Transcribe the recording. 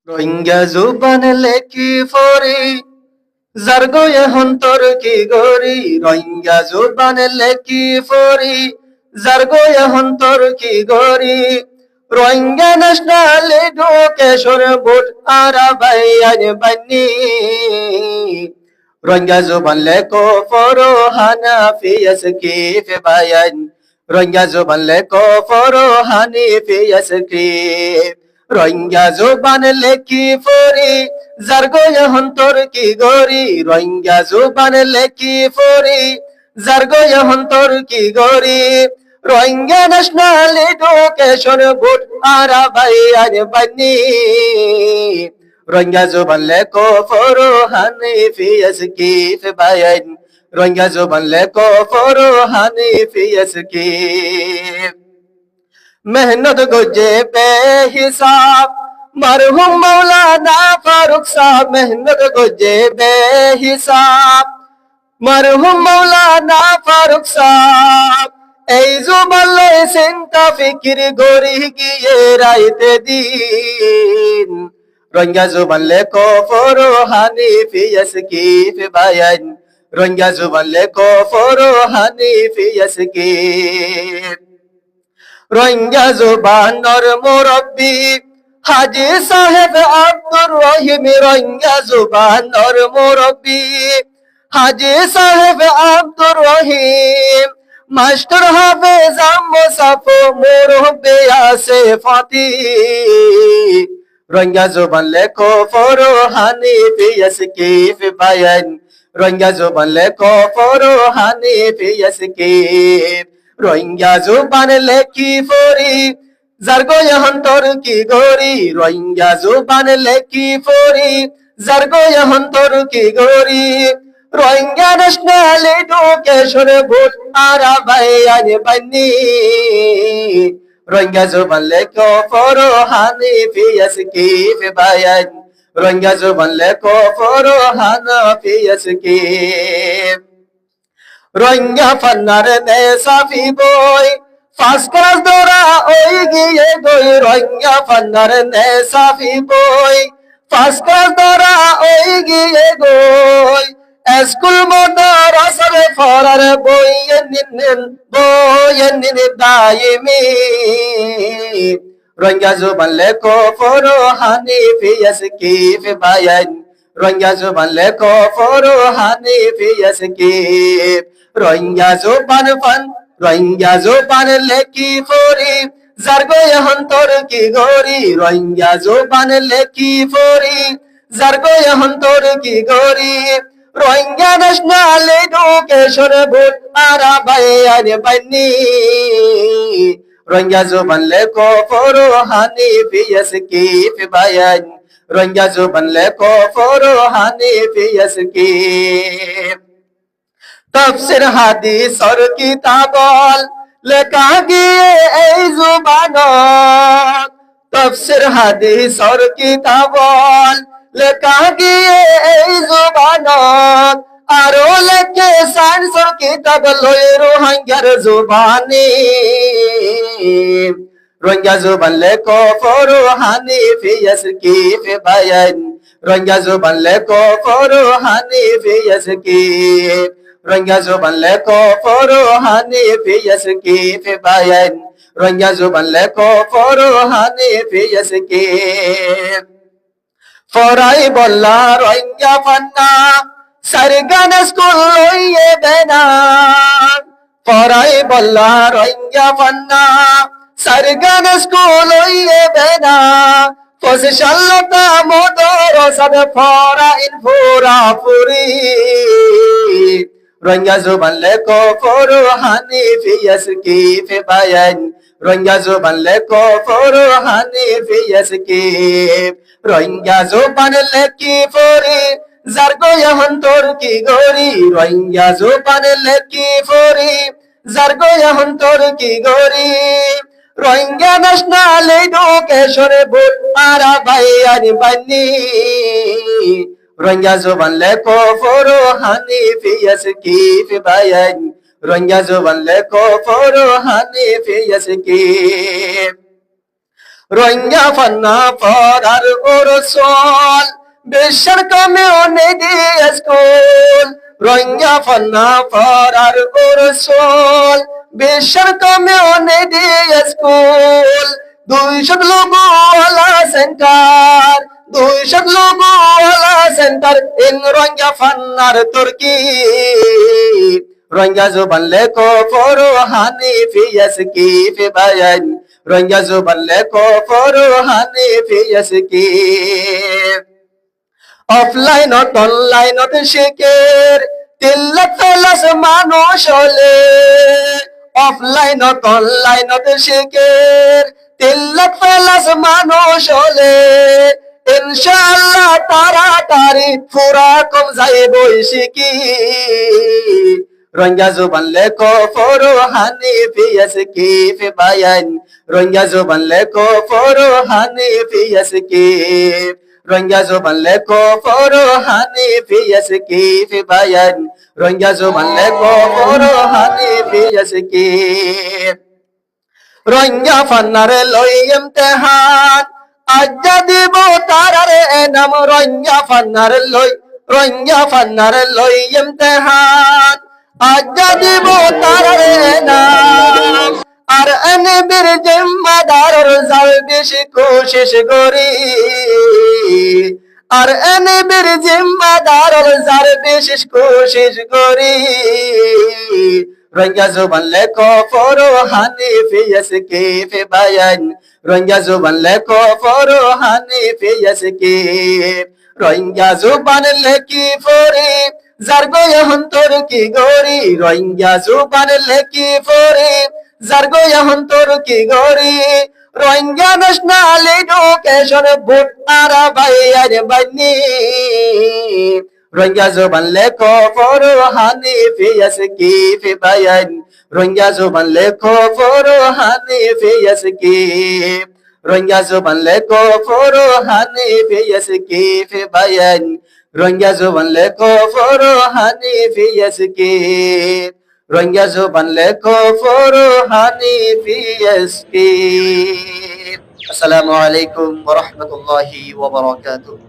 রোহিঙ্গা জুবান লেকি ফরি জারগোয়ে হন্তর কি গরি রোহিঙ্গা জুবান লেকি ফরি জারগোয়ে হন্তর কি গরি রোহিঙ্গা ন্যাশনাল এডুকেশন বোর্ড আরাবাই আইন বানি রোহিঙ্গা জুবান লেকো ফরো হানাফিয়াস কি বায়ান রোহিঙ্গা জুবান লেকো ফরো হানিফিয়াস কি রোহিঙ্গা জুবান লেকি ফরি জারগোয়ে হন্তর কি গরি রোহিঙ্গা জুবান লেকি ফরি জারগোয়ে হন্তর কি গরি রোহিঙ্গা ন্যাশনাল এডুকেশন বোর্ড আরাবাই আইন বানি রোহিঙ্গা জুবান লেকো ফরো হানিফিয়াস কি বায়ান রোহিঙ্গা জুবান লেকো ফরো হানিফিয়াস কি मेहनत गुजे बेहिसाब मरहुम मौलाना फारूक साहब मेहनत गुजे बेहिसाब मरहुम मौलाना फारूक साहब এই জুবালে চিন্তা ফিকির গড়ি গিয়ে রাইতে দিন রোহিঙ্গা জুবান লেকো ফরো হানিফিয়াস কি বায়ান রোহিঙ্গা জুবান লেকো ফরো হানিফিয়াস কি রোহিঙ্গা জুবানর মুরব্বী হাজী সাহেব আব্দুর রহিম রোহিঙ্গা জুবানর মুরব্বী হাজী সাহেব আব্দুর রহিম মাস্টার হাফেজ মুসাফো মুরব্বী আছে ফাতি রোহিঙ্গা জুবান লেকো ফরো হানিফিয়াস কি বায়ান রোহিঙ্গা জুবান লেকো ফরো হানিফিয়াস কি রোহিঙ্গা জুবান লেকি ফরি জারগোয়ে হন্তর কি গরি রোহিঙ্গা জুবান লেকি ফরি জারগোয়ে হন্তর কি গরি রোহিঙ্গা ন্যাশনাল এডুকেশন বোর্ড আরাবাই আইন বানি রোহিঙ্গা জুবান লেকো ফরো হানিফিয়াস কি বায়ান রোহিঙ্গা জুবান লেকো ফরো হানিফিয়াস কি রোহিঙ্গা ফান্নার নে সাফি বই ফার্স্ট ক্লাস দৌড়া ওই গিয়ে গই রোহিঙ্গা ফান্নার নে সাফি বই ফার্স্ট ক্লাস দৌড়া ওই গিয়ে গই স্কুল মাদ্রাসার ফরার বই নিন দাইমি রোহিঙ্গা জুবান লেকো ফরো হানিফিয়াস কি বায়ান রোহিঙ্গা জুবান লেকো ফরো হানিফিয়াস কি রোহিঙ্গা জুবান লেকি ফরি জারগোয়ে হন্তর কি গরি রোহিঙ্গা জুবান লেকি ফরি জারগোয়ে হন্তর কি গরি রোহিঙ্গা ন্যাশনাল এডুকেশন বোর্ড আরাবাই আইন বানি রোহিঙ্গা জুবান লেকো ফরো হানিফিয়াস কি বায়ান রোহিঙ্গা জুবান লেকো ফরো হানিফিয়াস কি তাফসীর হাদিস আর কিতাবল লেখা গিয়ে এই জুবানত তাফসীর হাদিস আর কিতাবল লেখা গিয়ে এই জুবানত আরো লেখে সায়েন্স আর কিতাব লয়ে রোহিঙ্গার জুবানি রোহিঙ্গা জুবান লেকো ফরো হানিফিয়াস কি বায়ান রোহিঙ্গা জুবান লেকো ফরো হানিফিয়াস কি রোহিঙ্গা জুবান লেকো ফরো হানিফিয়াস কি বায়ান রোহিঙ্গা জুবান লেকো ফরো হানিফিয়াস কি ফরাই বল্লা রোহিঙ্গা ফান্না সারগান স্কুল লইয়ে বেনা ফরাই বল্লা রোহিঙ্গা ফান্না সারগান স্কুল লইয়ে বেনা পজিশনটা মদরসাদ ফরা ইন ফুরা ফুরি রোহিঙ্গা জুবান লেকো ফরো হানিফিয়াস কি বায়ান রোহিঙ্গা জুবান লেকো ফরো হানিফিয়াস কি রোহিঙ্গা জুবান লেকি ফরি জারগোয়ে হন্তর কি গরি রোহিঙ্গা জুবান লেকি ফরি জারগোয়ে হন্তর কি গরি রোহিঙ্গা ন্যাশনাল এডুকেশন বোর্ড আরাবাই আইন বানি রোহিঙ্গা জুবান লেকো ফরো হানিফিয়াস কি বায়ান রোহিঙ্গা জুবান লেকো ফরো হানিফিয়াস কি রোহিঙ্গা ফান্না পড়ার ওরসল বিশ্বের কমিউনিটি স্কুল রোহিঙ্গা ফান্না পড়ার ওরসল বিশ্বের কমিউনিটি স্কুল 200 লোগোওয়ালা সেন্টার 200 লোগোওয়ালা সেন্টার ইন রোহিঙ্গা ফান্নার তুর্কি রোহিঙ্গা জুবান লেখো ফরো হানিফি ইয়াসকিফ বায়ান রোহিঙ্গা জুবান লেখো ফরো হানিফি ইয়াসকিফ অফলাইনত অনলাইনত শিখের 3 লাখ প্লাস মানুষ হলে অফলাইনত অনলাইনত শিখের 3 লাখ প্লাস মানুষ হলে ইনশাআল্লাহ তাড়াতাড়ি পুরা কম যাইবই শিখি রোহিঙ্গা জুবান লেখো ফরো হানিফি ইয়াসকিফ বায়ান রোহিঙ্গা জুবান লেখো ফরো হানিফি ইয়াসকিফ রোহিঙ্গা জুবান লেখো ফরো হানিফি ইয়াসকিফ বায়ান রোহিঙ্গা জুবান লেখো ফরো হানিফি ইয়াসকিফ রোহিঙ্গা ফান্নারে লই ইমতিহান আজ্জা দিব তারারে নাম রোহিঙ্গা ফান্নারে লই ইমতিহান আজ্জা দিব তারারে নাম আর এনবির জিম্মাদারর জাল বেশি কোশিশ করি আর এনবির জিম্মাদারর জাল বেশি কোশিশ করি রোহিঙ্গা জুবান লেখো ফরো হানিফি ইয়াসকিফ বায়ান রোহিঙ্গা জুবান লেখো ফরো হানিফি ইয়াসকিফ রোহিঙ্গা জুবান লেখি ফরি যার গয়া হন্তর কি গরি রোহিঙ্গা জুবান লেখি ফরি যার গয়া হন্তর কি গরি রোহিঙ্গা ন্যাশনাল এডুকেশন বোর্ড আরা ভাইয়ার বানি রোহিঙ্গা জুবান লেখো ফরো হানিফি ইয়াসকিফ বায়ান রোহিঙ্গা জুবান লেখো ফরো হানিফি ইয়াসকিফ রোহিঙ্গা জুবান লেখো ফরো হানিফি ইয়াসকিফ বায়ান রোহিঙ্গা জুবান লেখো ফরো হানিফি ইয়াসকিফ রোহিঙ্গা জুবান লেখো ফরো হানিফি ইয়াসকিফ আসসালামু আলাইকুম ওয়া রাহমাতুল্লাহি ওয়া বারাকাতুহু